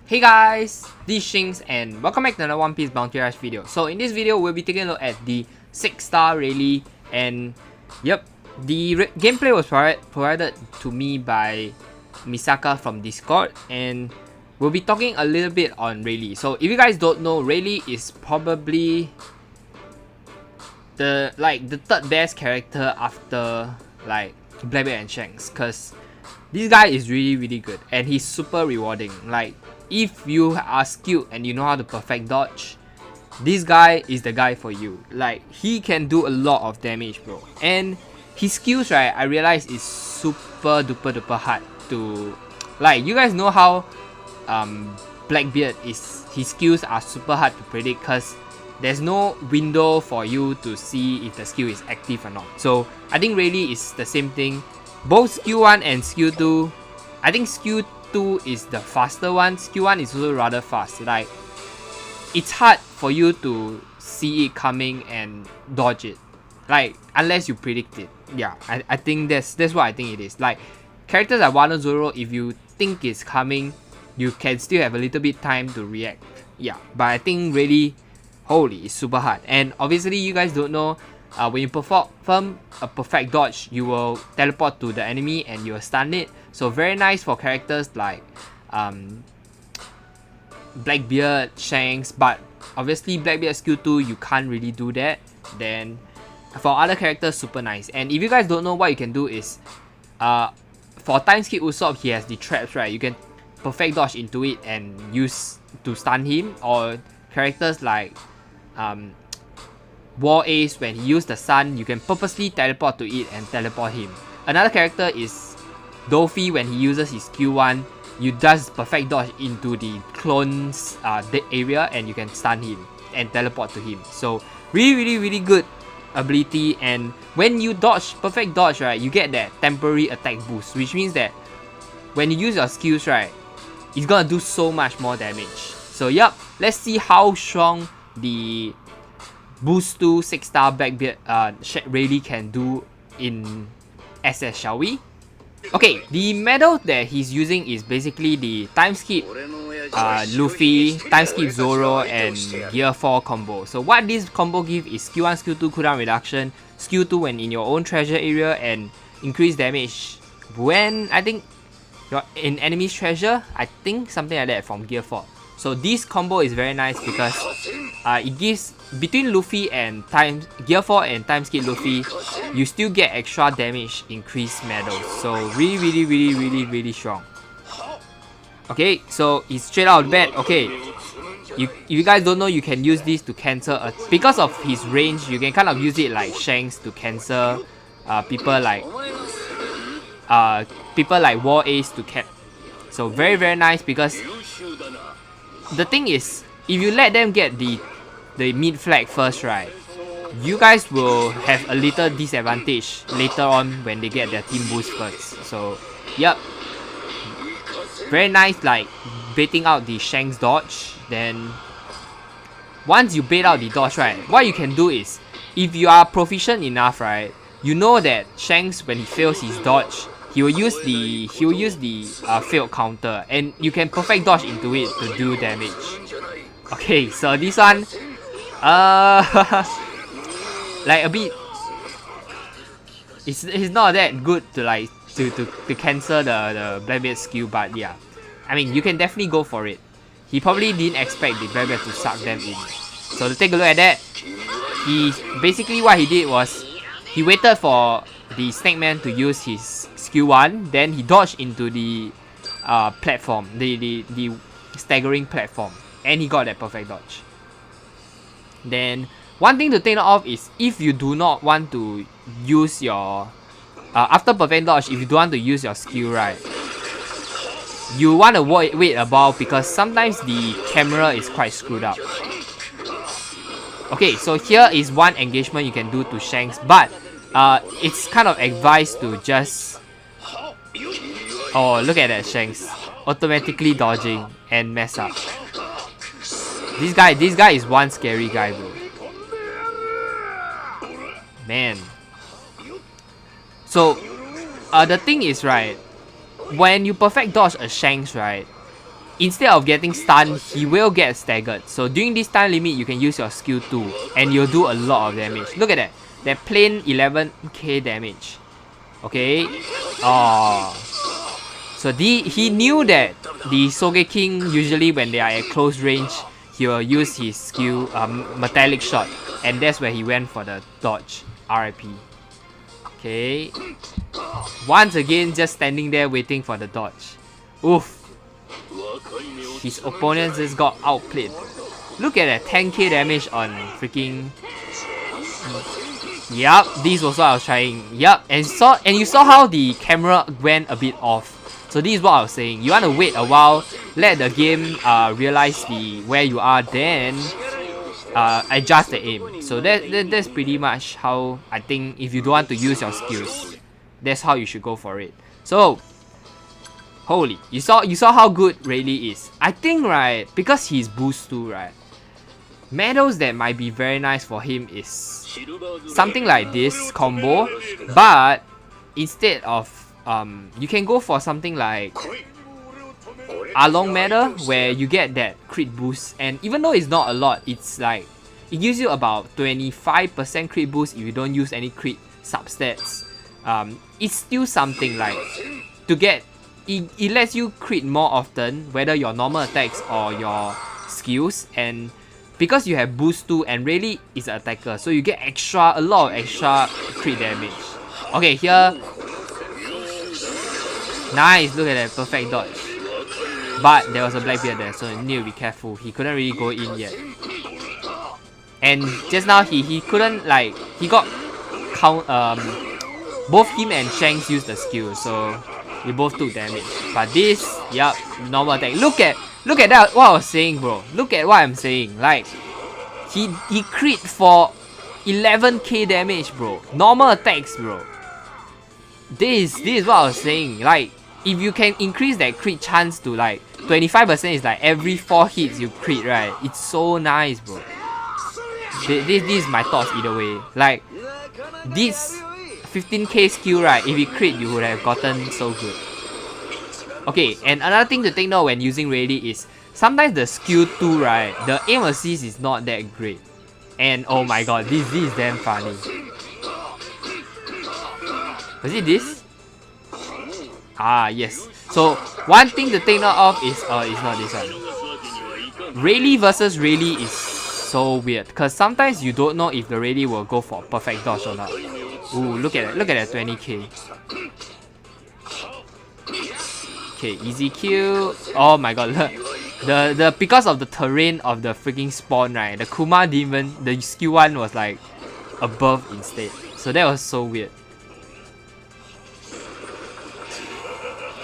Hey guys, this is Shinx and welcome back to another One Piece Bounty Rush video. So in this video, we'll be taking a look at the 6-star Rayleigh, and yep, the gameplay was provided to me by Misaka from Discord, and we'll be talking a little bit on Rayleigh. So if you guys don't know, Rayleigh is probably the third best character after like Blackbeard and Shanks, cause this guy is really good and he's super rewarding. Like, if you are skilled and you know how to perfect dodge, this guy is the guy for you. Like, he can do a lot of damage, bro. And his skills, right, I realize is super duper hard to, like, you guys know how Blackbeard is, his skills are super hard to predict because there's no window for you to see if the skill is active or not. So I think Rayleigh is the same thing. Both skill 1 and skill 2, I think skill 2 is the faster one. Skill 1 is also rather fast. Like, it's hard for you to see it coming and dodge it, like, unless you predict it. Yeah, I think that's what I think it is. Like, characters like Wano Zoro, if you think it's coming, you can still have a little bit time to react. Yeah, but I think really, holy, it's super hard. And obviously you guys don't know, when you perform a perfect dodge, you will teleport to the enemy and you will stun it. So very nice for characters like Blackbeard, Shanks, but obviously Blackbeard skill 2, you can't really do that. Then for other characters, super nice. And if you guys don't know, what you can do is, for time skip Usopp, he has the traps, right? You can perfect dodge into it and use to stun him. Or characters like War Ace, when he used the sun, you can purposely teleport to it and teleport him. Another character is Doffy, when he uses his Q1, you just perfect dodge into the clone's area and you can stun him and teleport to him. So really good ability. And when you dodge, perfect dodge, right, you get that temporary attack boost, which means that when you use your skills, right, it's gonna do so much more damage. So yep, let's see how strong the Boost to 6-star Blackbeard Rayleigh can do in SS, shall we? Okay, the medal that he's using is basically the time skip Luffy, time skip Zoro, and Gear 4 combo. So what this combo gives is skill 1, skill 2 cooldown reduction, skill 2 when in your own treasure area, and increase damage when, I think, you're in enemy's treasure. I think something like that from Gear 4. So this combo is very nice because it gives, between Luffy and Gear 4 and time skip Luffy, you still get extra damage increased medals. So really strong. Okay, so it's straight out of the bat. Okay, if you guys don't know, you can use this to cancel because of his range. You can kind of use it like Shanks to cancel people like War Ace to cap. So very nice, because the thing is, if you let them get the mid flag first, right, you guys will have a little disadvantage later on when they get their team boost first. So yep, very nice, like baiting out the Shanks dodge. Then once you bait out the dodge, right, what you can do is, if you are proficient enough, right, you know that Shanks, when he fails his dodge, he will use the failed counter, and you can perfect dodge into it to do damage. Okay, so this one, like a bit, it's not that good to like to cancel the Blackbeard skill, but yeah, I mean, you can definitely go for it. He probably didn't expect the Blackbeard to suck them in. So to take a look at that, he basically, what he did was, he waited for the Snake Man to use his skill 1, then he dodged into the platform, the staggering platform, and he got that perfect dodge. Then one thing to take note of is, if you do not want to use your after perfect dodge, if you don't want to use your skill, right, you want to wait a while, because sometimes the camera is quite screwed up. Okay, so here is one engagement you can do to Shanks, but it's kind of advised to just, oh, look at that, Shanks automatically dodging and mess up. This guy is one scary guy, bro. Man. So the thing is, right, when you perfect dodge a Shanks, right, instead of getting stunned, he will get staggered. So during this time limit, you can use your skill 2 and you'll do a lot of damage. Look at that. That plain 11k damage. Okay. Oh. So he knew that the Sogeking usually when they are at close range, he will use his skill metallic shot. And that's where he went for the dodge. RIP. Okay. Once again, just standing there waiting for the dodge. Oof. His opponent just got outplayed. Look at that 10k damage on freaking... Yup, this was what I was trying. Yup, and you saw how the camera went a bit off. So this is what I was saying. You want to wait a while, let the game realize where you are, then adjust the aim. So that's pretty much how I think if you don't want to use your skills, that's how you should go for it. So holy, you saw how good Rayleigh is. I think right, because he's boost 2, right, medals that might be very nice for him is something like this combo, but instead of you can go for something like Along medal where you get that crit boost, and even though it's not a lot, it's like it gives you about 25% crit boost if you don't use any crit substats. It's still something like to get it lets you crit more often, whether your normal attacks or your skills, and because you have boost 2 and Rayleigh is an attacker, so you get a lot of extra crit damage. Okay, here, nice, look at that perfect dodge. But there was a Blackbeard there, so you need to be careful. He couldn't really go in yet. And just now he couldn't, like, he got both him and Shanks used the skill, so we both took damage. But this, yup, normal attack. Look at that, what I was saying, bro. Look at what I'm saying. Like, he crit for 11k damage, bro. Normal attacks, bro. This is what I was saying. Like, if you can increase that crit chance to like 25%, is like every 4 hits you crit, right? It's so nice, bro. This is my thoughts either way. Like, this 15k skill, right? If you crit, you would have gotten so good. Okay, and another thing to take note when using Rayleigh is sometimes the skill 2, right? The aim assist is not that great. And oh my god, this is damn funny. Was it this? Ah, yes. So one thing to take note of is it's not this one. Rayleigh versus Rayleigh is so weird because sometimes you don't know if the Rayleigh will go for perfect dodge or not. Ooh, look at that 20k. Okay, easy kill. Oh my god, the because of the terrain of the freaking spawn, right? The Kuma demon, the skill 1 was like above instead. So that was so weird.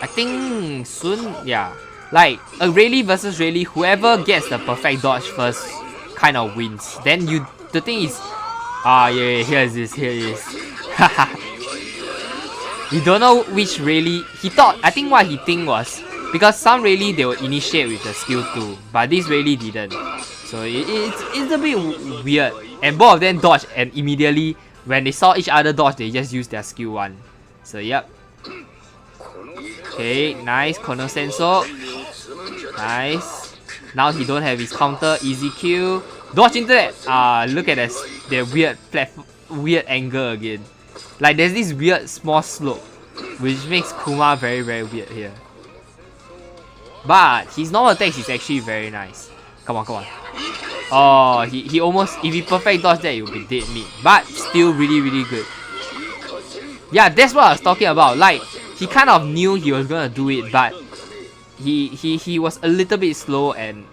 I think soon, yeah. Like a Rayleigh versus Rayleigh, whoever gets the perfect dodge first kind of wins. Then the thing is, yeah, here it is. You don't know which Rayleigh. I think what he think was, because some Rayleigh they will initiate with the skill 2, but this Rayleigh didn't. So it's a bit weird. And both of them dodged, and immediately when they saw each other dodge, they just used their skill 1. So yep. Okay, nice, Kono Senso. Nice. Now he don't have his counter, easy kill. Dodge into that. Look at this, the weird angle again. Like there's this weird small slope, which makes Kuma very, very weird here. But his normal attacks is actually very nice. Come on. Oh, he almost, if he perfect dodge that, it would be dead meat. But still really, really good. Yeah, that's what I was talking about. Like, he kind of knew he was gonna do it, but he was a little bit slow and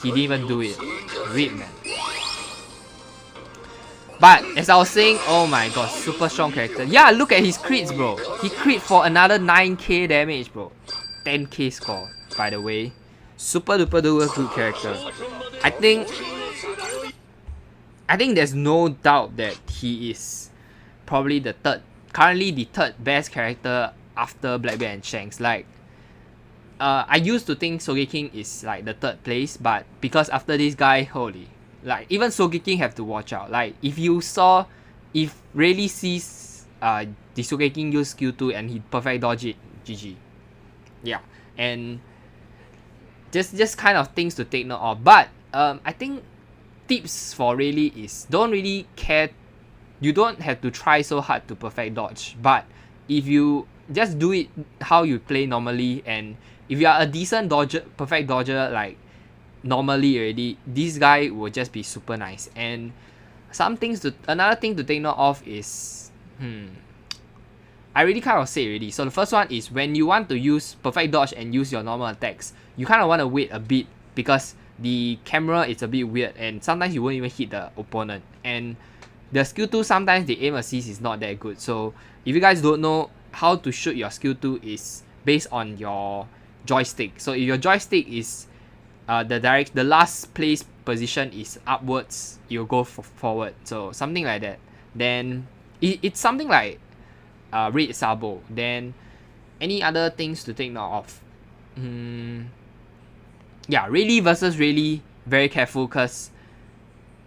he didn't even do it. Rip, man. But as I was saying, oh my god, super strong character. Yeah, look at his crits, bro. He crit for another 9k damage, bro. 10k score, by the way. Super duper duper good character. I think there's no doubt that he is probably currently the third best character after Blackbeard and Shanks. Like, I used to think Sogeking is like the 3rd place, but because after this guy, holy, like even Sogeking have to watch out. Like if Rayleigh sees the Sogeking use skill 2 and he perfect dodge it, GG. Yeah, and just kind of things to take note of. But I think tips for Rayleigh is don't really care. You don't have to try so hard to perfect dodge, but if you just do it how you play normally, and if you are a decent dodger, perfect dodger like normally already, this guy will just be super nice. And another thing to take note of is I already kind of said already. So the first one is when you want to use perfect dodge and use your normal attacks, you kind of want to wait a bit because the camera is a bit weird and sometimes you won't even hit the opponent. And the skill 2, sometimes the aim assist is not that good. So if you guys don't know, how to shoot your skill 2 is based on your joystick. So if your joystick is the last place position is upwards, you'll go forward. So something like that. Then it's something like Red Sabo. Then any other things to take note of? Yeah, Rayleigh versus Rayleigh, very careful because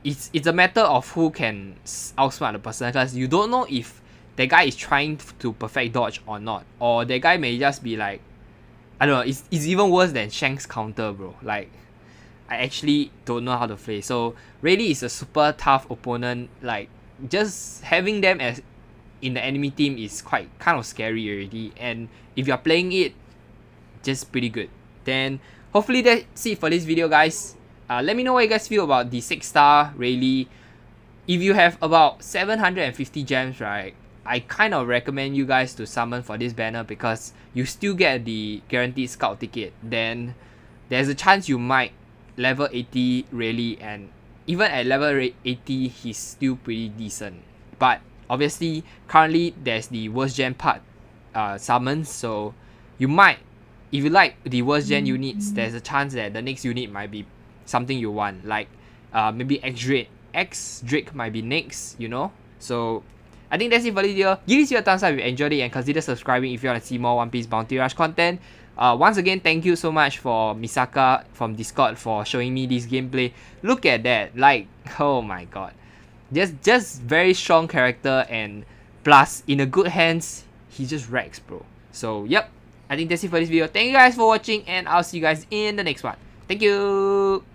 it's a matter of who can outsmart the person, because you don't know if that guy is trying to perfect dodge or not, or that guy may just be like, I don't know, it's even worse than Shank's counter, bro. Like, I actually don't know how to play. So Rayleigh is a super tough opponent. Like, just having them as in the enemy team is kind of scary already, and if you're playing it, just pretty good. Then hopefully that's it for this video, guys. Let me know what you guys feel about the 6-star Rayleigh. If you have about 750 gems, right, I kind of recommend you guys to summon for this banner because you still get the guaranteed scout ticket. Then there's a chance you might level 80 Rayleigh, and even at level 80 he's still pretty decent. But obviously currently there's the worst gen part summons, so you might, if you like the worst gen units, there's a chance that the next unit might be something you want, like maybe X Drake might be next, you know. So I think that's it for the video. Give this video a thumbs up if you enjoyed it, and consider subscribing if you want to see more One Piece Bounty Rush content. Once again, thank you so much for Misaka from Discord for showing me this gameplay. Look at that, like, oh my god, just very strong character, and plus in a good hands he just wrecks, bro. So yep, I think that's it for this video. Thank you guys for watching, and I'll see you guys in the next one. Thank you.